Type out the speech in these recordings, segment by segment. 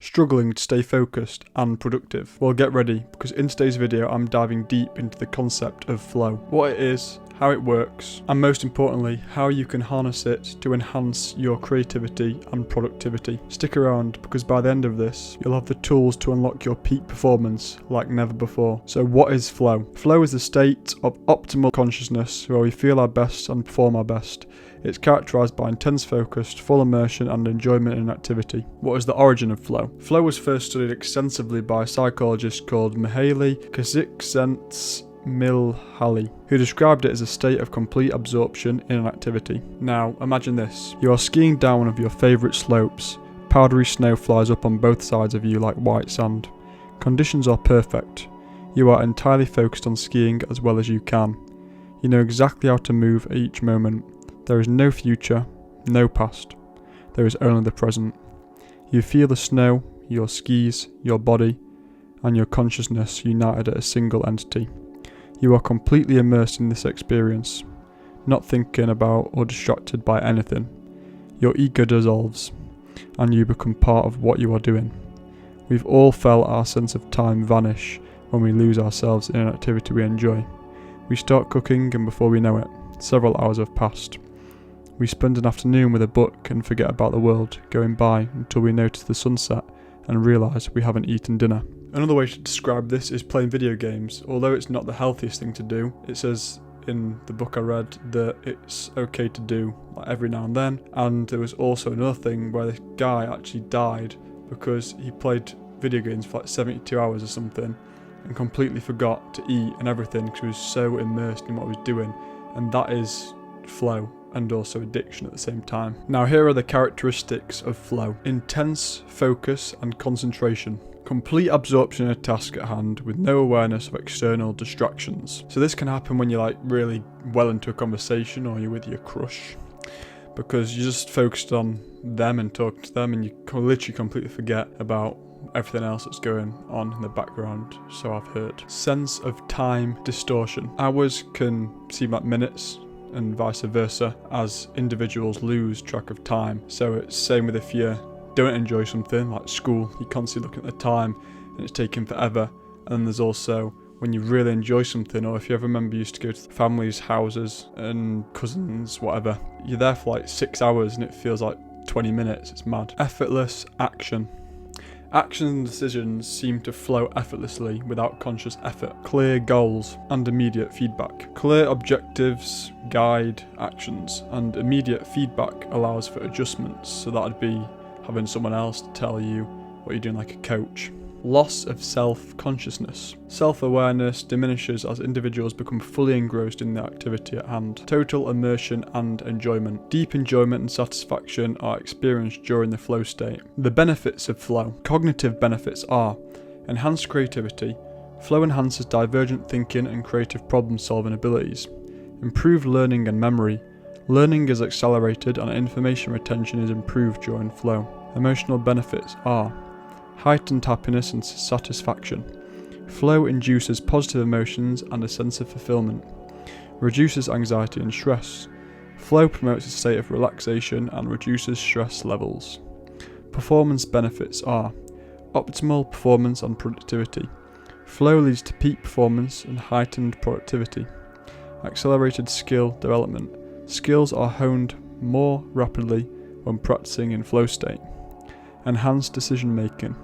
Struggling to stay focused and productive? Well, get ready, because in today's video I'm diving deep into the concept of flow, what it is, how it works, and most importantly, how you can harness it to enhance your creativity and productivity. Stick around, because by the end of this, you'll have the tools to unlock your peak performance like never before. So what is flow? Flow is the state of optimal consciousness where we feel our best and perform our best. It's characterised by intense focus, full immersion and enjoyment in activity. What is the origin of flow? Flow was first studied extensively by a psychologist called Mihaly Csikszentmihalyi, who described it as a state of complete absorption in an activity. Now, imagine this. You are skiing down one of your favourite slopes. Powdery snow flies up on both sides of you like white sand. Conditions are perfect. You are entirely focused on skiing as well as you can. You know exactly how to move at each moment. There is no future, no past. There is only the present. You feel the snow, your skis, your body, and your consciousness united at a single entity. You are completely immersed in this experience, not thinking about or distracted by anything. Your ego dissolves, and you become part of what you are doing. We've all felt our sense of time vanish when we lose ourselves in an activity we enjoy. We start cooking, and before we know it, several hours have passed. We spend an afternoon with a book and forget about the world going by until we notice the sunset and realise we haven't eaten dinner. Another way to describe this is playing video games. Although it's not the healthiest thing to do, it says in the book I read that it's okay to do like every now and then. And there was also another thing where this guy actually died because he played video games for like 72 hours or something and completely forgot to eat and everything because he was so immersed in what he was doing. And that is flow, and also addiction at the same time. Now here are the characteristics of flow. Intense focus and concentration. Complete absorption in a task at hand with no awareness of external distractions. So this can happen when you're like really well into a conversation or you're with your crush, because you're just focused on them and talking to them and you literally completely forget about everything else that's going on in the background, so I've heard. Sense of time distortion. Hours can seem like minutes, and vice versa, as individuals lose track of time. So it's same with if you don't enjoy something like school, you're constantly looking at the time and it's taking forever. And then there's also when you really enjoy something, or if you ever remember you used to go to families' houses and cousins, whatever, you're there for like 6 hours and it feels like 20 minutes, it's mad. Effortless action. Action and decisions seem to flow effortlessly without conscious effort. Clear goals and immediate feedback. Clear objectives guide actions, and immediate feedback allows for adjustments. So that would be having someone else to tell you what you're doing, like a coach. Loss of self-consciousness. Self-awareness diminishes as individuals become fully engrossed in the activity at hand. Total immersion and enjoyment. Deep enjoyment and satisfaction are experienced during the flow state. The benefits of flow. Cognitive benefits are enhanced creativity. Flow enhances divergent thinking and creative problem-solving abilities. Improved learning and memory. Learning is accelerated and information retention is improved during flow. Emotional benefits are heightened happiness and satisfaction. Flow induces positive emotions and a sense of fulfillment. Reduces anxiety and stress. Flow promotes a state of relaxation and reduces stress levels. Performance benefits are optimal performance and productivity. Flow leads to peak performance and heightened productivity. Accelerated skill development. Skills are honed more rapidly when practicing in flow state. Enhanced decision making.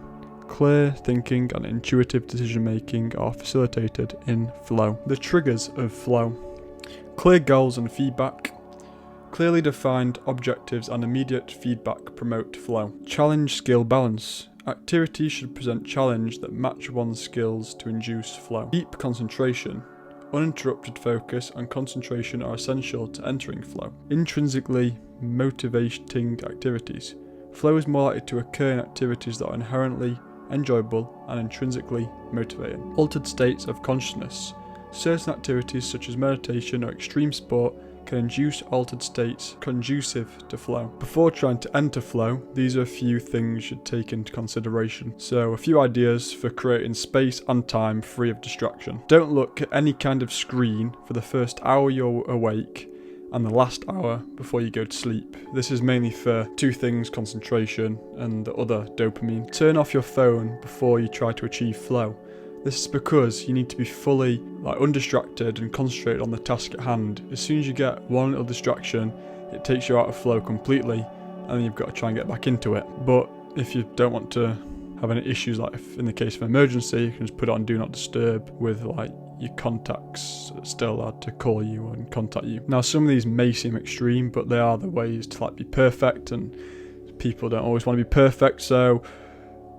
Clear thinking and intuitive decision making are facilitated in flow. The triggers of flow. Clear goals and feedback. Clearly defined objectives and immediate feedback promote flow. Challenge skill balance. Activities should present challenge that match one's skills to induce flow. Deep concentration. Uninterrupted focus and concentration are essential to entering flow. Intrinsically motivating activities. Flow is more likely to occur in activities that are inherently enjoyable and intrinsically motivating. Altered states of consciousness. Certain activities such as meditation or extreme sport can induce altered states conducive to flow. Before trying to enter flow, these are a few things you should take into consideration. So a few ideas for creating space and time free of distraction. Don't look at any kind of screen for the first hour you're awake, and the last hour before you go to sleep. This is mainly for two things: concentration and the other, dopamine. Turn off your phone before you try to achieve flow. This is because you need to be fully undistracted and concentrated on the task at hand. As soon as you get one little distraction, it takes you out of flow completely, and then you've got to try and get back into it. But if you don't want to have any issues, like if in the case of emergency, you can just put it on do not disturb with your contacts still allowed to call you and contact you. Now, some of these may seem extreme, but they are the ways to be perfect, and people don't always want to be perfect. So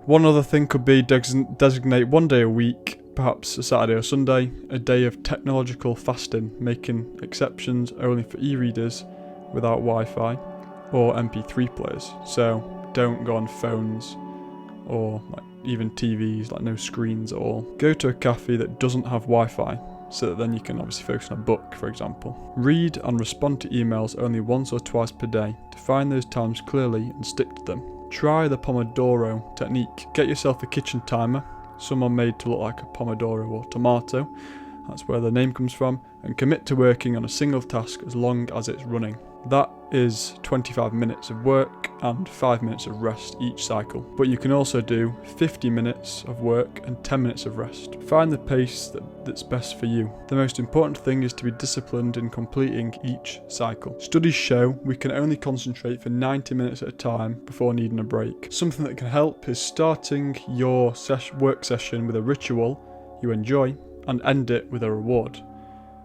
one other thing could be designate one day a week, perhaps a Saturday or Sunday, a day of technological fasting, making exceptions only for e-readers without Wi-Fi or MP3 players. So don't go on phones or even TVs, no screens at all. Go to a cafe that doesn't have Wi-Fi, so that then you can obviously focus on a book, for example. Read and respond to emails only once or twice per day. Define those times clearly and stick to them. Try the Pomodoro technique. Get yourself a kitchen timer, some are made to look like a pomodoro or tomato, that's where the name comes from, and commit to working on a single task as long as it's running. That is 25 minutes of work and 5 minutes of rest each cycle. But you can also do 50 minutes of work and 10 minutes of rest. Find the pace that's best for you. The most important thing is to be disciplined in completing each cycle. Studies show we can only concentrate for 90 minutes at a time before needing a break. Something that can help is starting your work session with a ritual you enjoy and end it with a reward.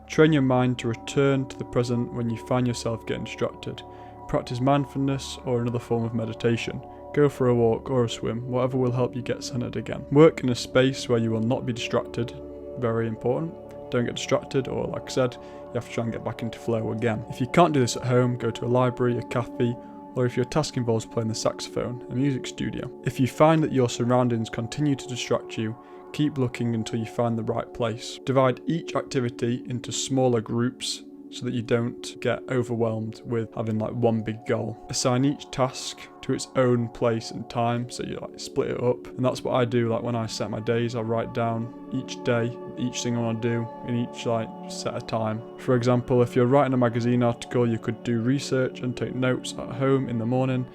Train your mind to return to the present when you find yourself getting distracted. Practice mindfulness or another form of meditation. Go for a walk or a swim, whatever will help you get centered again. Work in a space where you will not be distracted. Very important. Don't get distracted, or like I said, you have to try and get back into flow again. If you can't do this at home, go to a library, a cafe, or if your task involves playing the saxophone, a music studio. If you find that your surroundings continue to distract you, keep looking until you find the right place. Divide each activity into smaller groups so that you don't get overwhelmed with having one big goal. Assign each task to its own place and time, so you split it up. And that's what I do. When I set my days, I write down each day, each thing I want to do in each set of time. For example, if you're writing a magazine article, you could do research and take notes at home in the morning,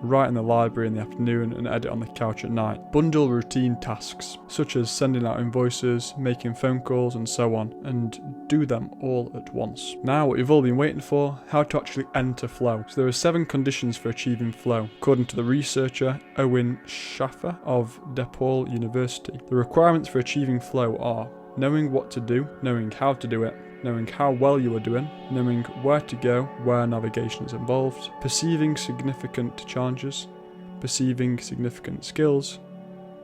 write in the library in the afternoon, and edit on the couch at night. Bundle routine tasks, such as sending out invoices, making phone calls, and so on, and do them all at once. Now, what you've all been waiting for, how to actually enter flow. So there are 7 conditions for achieving flow, according to the researcher Owen Schaffer of DePaul University. The requirements for achieving flow are knowing what to do, knowing how to do it, knowing how well you are doing, knowing where to go, where navigation is involved, perceiving significant challenges, perceiving significant skills,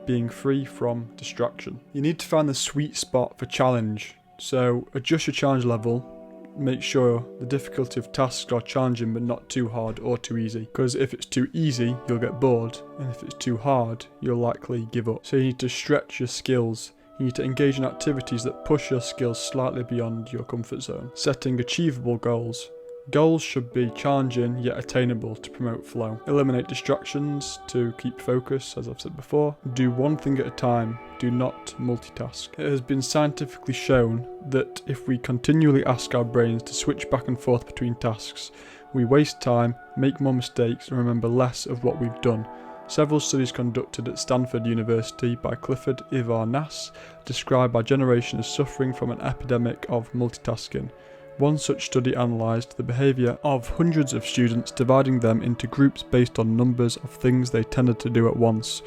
being free from distraction. You need to find the sweet spot for challenge, so adjust your challenge level. Make sure the difficulty of tasks are challenging but not too hard or too easy, because if it's too easy, you'll get bored, and if it's too hard, you'll likely give up. So you need to stretch your skills. You need to engage in activities that push your skills slightly beyond your comfort zone. Setting achievable goals. Goals should be challenging yet attainable to promote flow. Eliminate distractions to keep focus, as I've said before. Do one thing at a time. Do not multitask. It has been scientifically shown that if we continually ask our brains to switch back and forth between tasks, we waste time, make more mistakes, and remember less of what we've done. Several studies conducted at Stanford University by Clifford Ivar Nass describe our generation as suffering from an epidemic of multitasking. One such study analysed the behaviour of hundreds of students, dividing them into groups based on numbers of things they tended to do at once.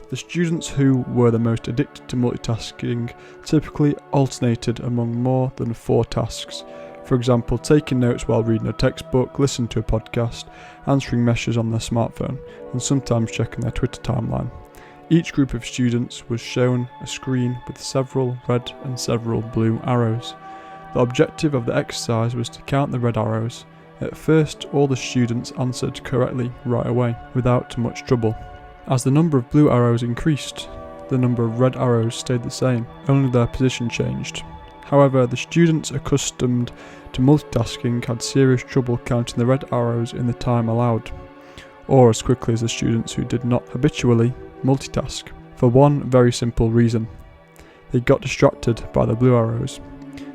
The students who were the most addicted to multitasking typically alternated among more than 4 tasks. For example, taking notes while reading a textbook, listening to a podcast, answering messages on their smartphone, and sometimes checking their Twitter timeline. Each group of students was shown a screen with several red and several blue arrows. The objective of the exercise was to count the red arrows. At first, all the students answered correctly right away, without much trouble. As the number of blue arrows increased, the number of red arrows stayed the same, only their position changed. However, the students accustomed to multitasking had serious trouble counting the red arrows in the time allowed, or as quickly as the students who did not habitually multitask, for one very simple reason. They got distracted by the blue arrows.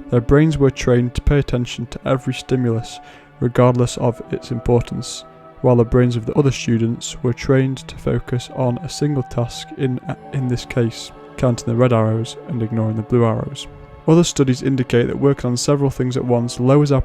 Their brains were trained to pay attention to every stimulus, regardless of its importance, while the brains of the other students were trained to focus on a single task, in this case, counting the red arrows and ignoring the blue arrows. Other studies indicate that working on several things at once lowers our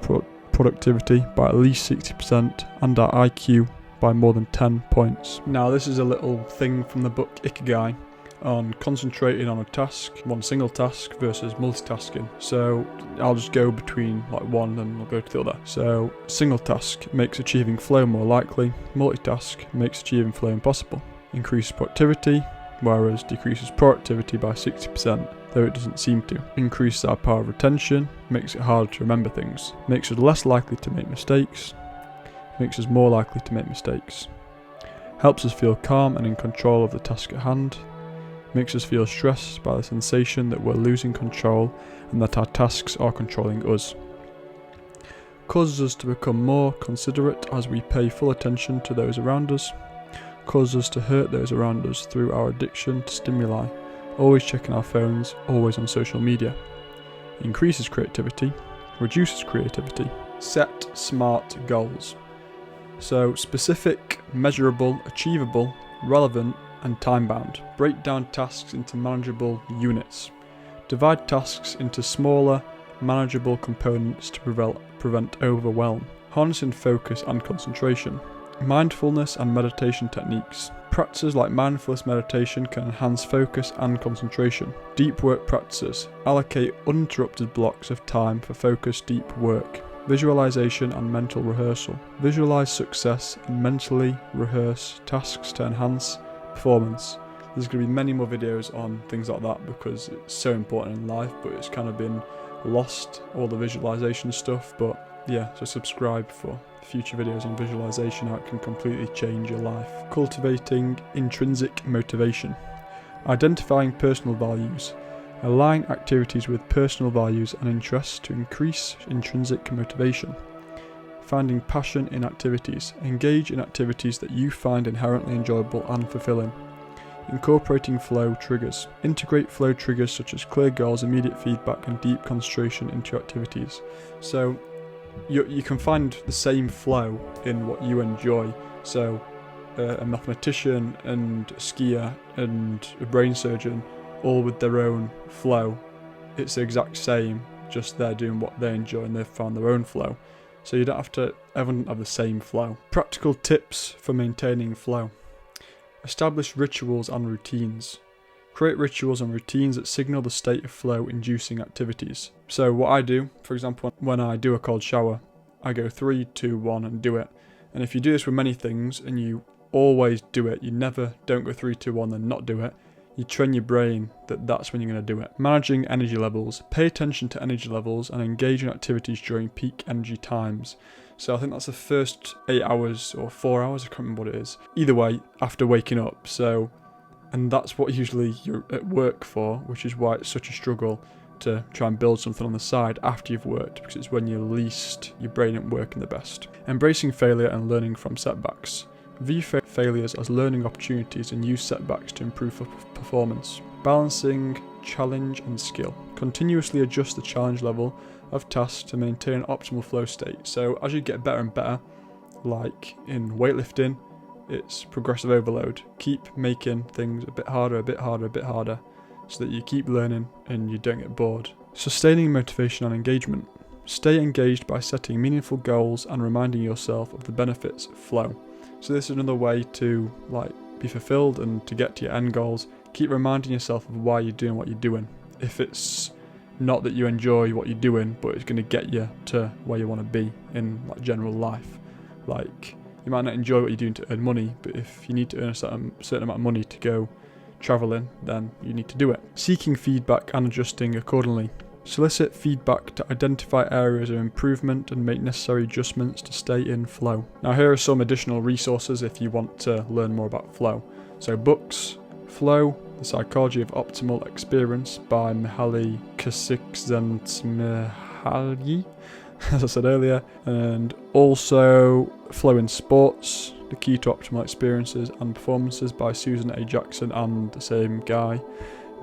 productivity by at least 60% and our IQ by more than 10 points. Now, this is a little thing from the book Ikigai on concentrating on a task, one single task versus multitasking. So I'll just go between like one and I'll go to the other. So single task makes achieving flow more likely, multitask makes achieving flow impossible. Increases productivity, whereas decreases productivity by 60%, though it doesn't seem to. Increases our power of retention, makes it harder to remember things, makes us less likely to make mistakes, makes us more likely to make mistakes, helps us feel calm and in control of the task at hand, makes us feel stressed by the sensation that we're losing control and that our tasks are controlling us, causes us to become more considerate as we pay full attention to those around us, causes us to hurt those around us through our addiction to stimuli, always checking our phones, always on social media, increases creativity, reduces creativity. Set SMART goals. So specific, measurable, achievable, relevant, and time-bound. Break down tasks into manageable units. Divide tasks into smaller, manageable components to prevent overwhelm. Harnessing focus and concentration. Mindfulness and meditation techniques. Practices like mindfulness meditation can enhance focus and concentration. Deep work practices. Allocate uninterrupted blocks of time for focused deep work. Visualization and mental rehearsal. Visualize success and mentally rehearse tasks to enhance performance. There's going to be many more videos on things like that because it's so important in life, but it's kind of been lost, all the visualization stuff. But yeah, so subscribe for future videos on visualization, how it can completely change your life. Cultivating intrinsic motivation. Identifying personal values. Align activities with personal values and interests to increase intrinsic motivation. Finding passion in activities. Engage in activities that you find inherently enjoyable and fulfilling. Incorporating flow triggers. Integrate flow triggers such as clear goals, immediate feedback, and deep concentration into your activities. So you can find the same flow in what you enjoy. So a mathematician and a skier and a brain surgeon, all with their own flow. It's the exact same, just they're doing what they enjoy and they've found their own flow. So you don't have to, everyone have the same flow. Practical tips for maintaining flow. Establish rituals and routines. Create rituals and routines that signal the state of flow-inducing activities. So what I do, for example, when I do a cold shower, I go 3, 2, 1 and do it. And if you do this with many things and you always do it, you never don't go 3, 2, 1 then not do it, you train your brain that that's when you're going to do it. Managing energy levels. Pay attention to energy levels and engage in activities during peak energy times. So I think that's the first 8 hours or 4 hours, I can't remember what it is. Either way, after waking up. And that's what usually you're at work for, which is why it's such a struggle to try and build something on the side after you've worked, because it's when your brain isn't working the best. Embracing failure and learning from setbacks. View failures as learning opportunities and use setbacks to improve performance. Balancing challenge and skill. Continuously adjust the challenge level of tasks to maintain an optimal flow state. So as you get better and better, like in weightlifting, it's progressive overload. Keep making things a bit harder, a bit harder, a bit harder, so that you keep learning and you don't get bored. Sustaining motivation and engagement. Stay engaged by setting meaningful goals and reminding yourself of the benefits of flow. So this is another way to be fulfilled and to get to your end goals. Keep reminding yourself of why you're doing what you're doing. If it's not that you enjoy what you're doing, but it's going to get you to where you want to be in general life. You might not enjoy what you're doing to earn money, but if you need to earn a certain amount of money to go travelling, then you need to do it. Seeking feedback and adjusting accordingly. Solicit feedback to identify areas of improvement and make necessary adjustments to stay in flow. Now here are some additional resources if you want to learn more about flow. So books, Flow, The Psychology of Optimal Experience by Mihaly Csikszentmihalyi, as I said earlier, and also Flow in Sports, The Key to Optimal Experiences and Performances by Susan A. Jackson and the same guy,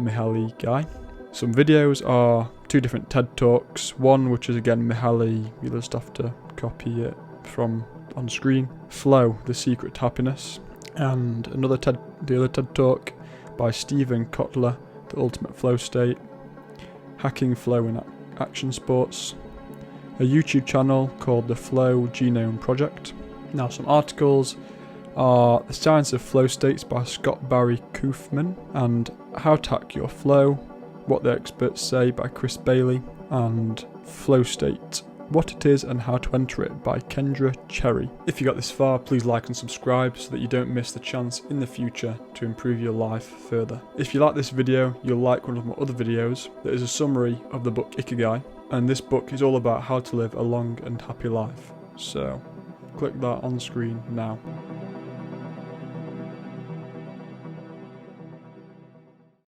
Mihaly Guy. Some videos are 2 different TED Talks. One which is again Mihaly, you'll just have to copy it from on screen. Flow, The Secret to Happiness. And the other TED Talk by Stephen Kotler, The Ultimate Flow State. Hacking Flow in Action Sports. A YouTube channel called the Flow Genome Project. Now some articles are The Science of Flow States by Scott Barry Kaufman and How to Hack Your Flow, What the Experts Say by Chris Bailey, and Flow State, What It Is and How to Enter It by Kendra Cherry. If you got this far, please like and subscribe so that you don't miss the chance in the future to improve your life further. If you like this video, you'll like one of my other videos that is a summary of the book Ikigai, and this book is all about how to live a long and happy life. So click that on screen now.